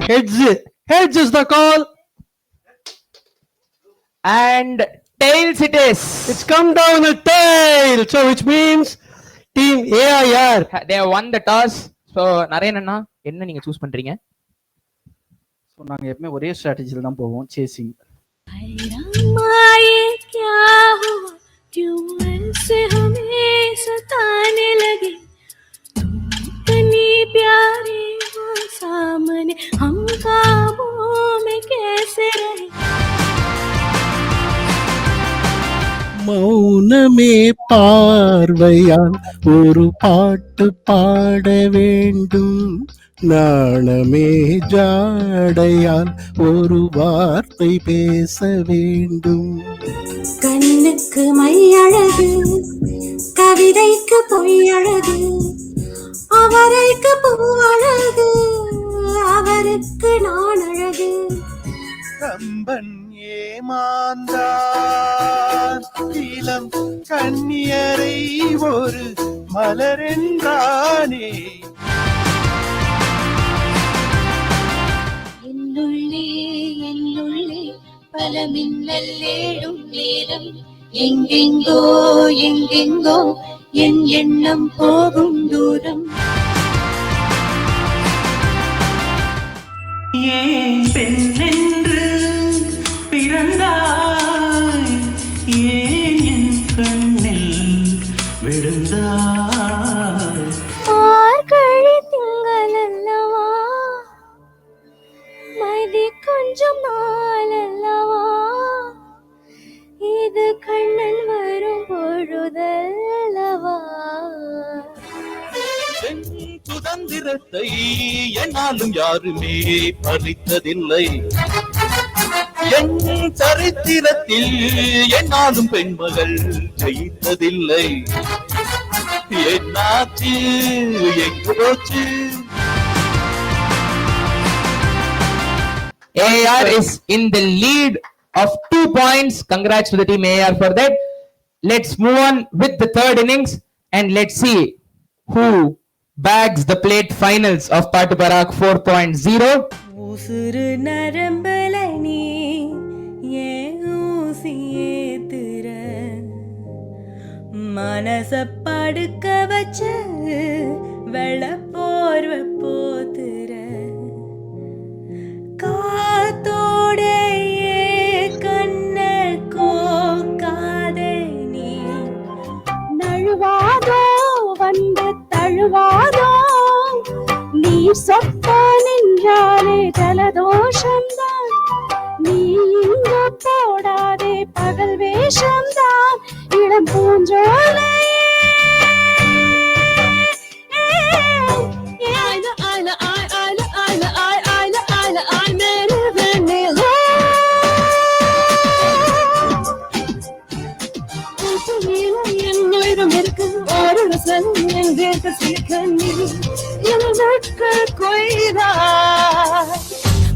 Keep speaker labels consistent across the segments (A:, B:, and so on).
A: Heads. Heads is the call.
B: And tails it is.
A: It's come down a tail. So which means team AIR.
B: They have won the toss. So Naren அண்ணா என்ன நீங்க choose பண்றீங்க?
C: So நாங்கள் எப்பவுமே ஒரே ஸ்ட்ராட்டஜியில் தான் போவோம், chasing.
D: மௌனமே பார்வையால் ஒரு பாட்டு பாட வேண்டும், நாணமே ஜாடையால் ஒரு வார்த்தை பேச வேண்டும்.
E: கண்ணுக்கு மை அழகு, கவிதைக்கு பொய் அழகு, அவரைக்கு பூ அழகு, அவருக்கு நான் அழகு.
D: கம்பன் ஏமாந்தான் இளம் கண்ணியரை ஒரு மலரென்றானே.
E: என்னுள்ளே என்னுள்ளே பல மின்னல் ஏழும் நேரம், எங்கெங்கோ எங்கெங்கோ என் எண்ணம் போகும் தூரம்.
F: ஏன் பெண்ணென்று பிறந்தாய், ஏன் என் கண்ணில் விழுந்தாய்.
E: ஆர்கழி திங்கள் அல்லவா, மைதி கொஞ்சம் நாள் அல்லவா, இது கண்ணன் வரும் பொழுதல்லவா.
D: சுதந்திரத்தை என்னாலும் யாருமே பறித்ததில்லை, என் சரித்திரத்தில் என்னாலும் பெண்மகள் ஜெயித்ததில்லை. என்னாச்சு எங்கு போச்சு?
B: AR is in the lead of 2 points. Congrats to the team AR for that. Let's move on with the third innings and let's see who bags the plate finals of Paatu Parak 4.0.
E: உசுறு நரம்பல நீ ஏன் ஊசி ஏத்துற, மனச படுக்க வச்ச வெள்ள போர்வ போத்துற, காத்தோட கண்ண கோக்காதே நீ, நழுவாதோ வந்த தழுவாதோ, நீ சொப்ப நின்றாலே ஜலதோஷம்தான், நீ இங்க போடாதே பகல் வேஷம்தான், இளம் பூஞ்சோலை.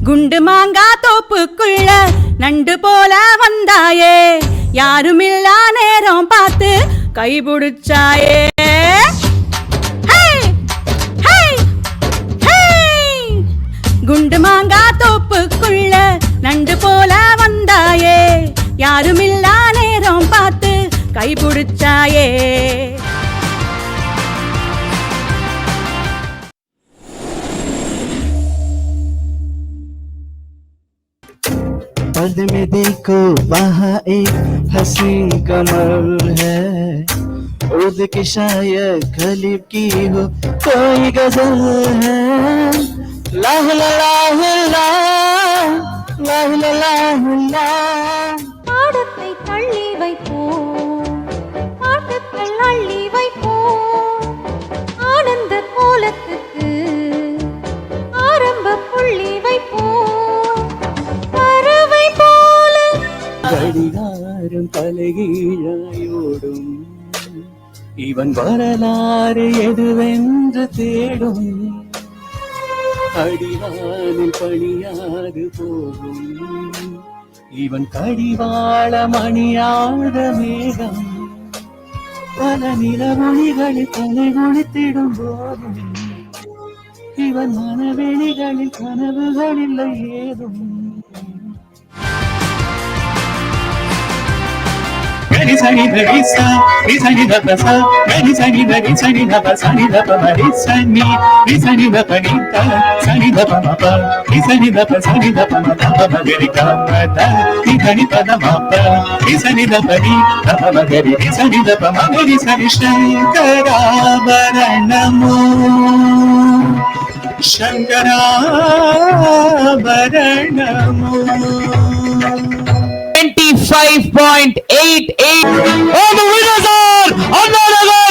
E: குண்டு மாங்கா தோப்புக்குள்ள நண்டு போல வந்தாயே, யாருமில்லா நேரம் பார்த்து கைபிடிச்சாயே. குண்டு மாங்கா தோப்புக்குள்ள நண்டு போல வந்தாயே, யாருமில்லா நேரம் பார்த்து கைபிடிச்சாயே.
D: पद में देखो वहाँ एक हंसी कमर है, उर्द की शायद खलीब की हो कोई गजल है. लाह ला लाह ला, लाह ला लाह ला.
E: பாடத்தை தள்ளி வைப்போம், பாட்டத்தில் அள்ளி வைப்போம், ஆனந்த கோலத்துக்கு ஆரம்ப புள்ளி வைப்போம். பறவை போல
D: கடிகாரம் தலைகீழாயோடும், இவன் வரலாறு எதுவென்று தேடும், அடிவானில் பணியாது போகும், இவன் கடிவாளம் அணியாத மேகம், பல நிலமொழிகளை தலை குளித்திடும் போதும் இவன் மனவெளிகளில் கனவுகளில்லை ஏதும். Gani sani da risa, risa ni da pa sa, gani sani da risa ni da pa sa ni da pa ma risa ni, risa ni da pa ni ta, sa ni da pa ma pa, risa ni da pa sa ni da pa ma ta pa ma gari ka ma ta, ni da ni pa da ma pa, risa ni da pa ni da pa ma gari, risa ni da pa ma gari sa ni Shankarabharanamo, Shankarabharanamo.
B: 25.88.
A: And the winners are Anna Nagar,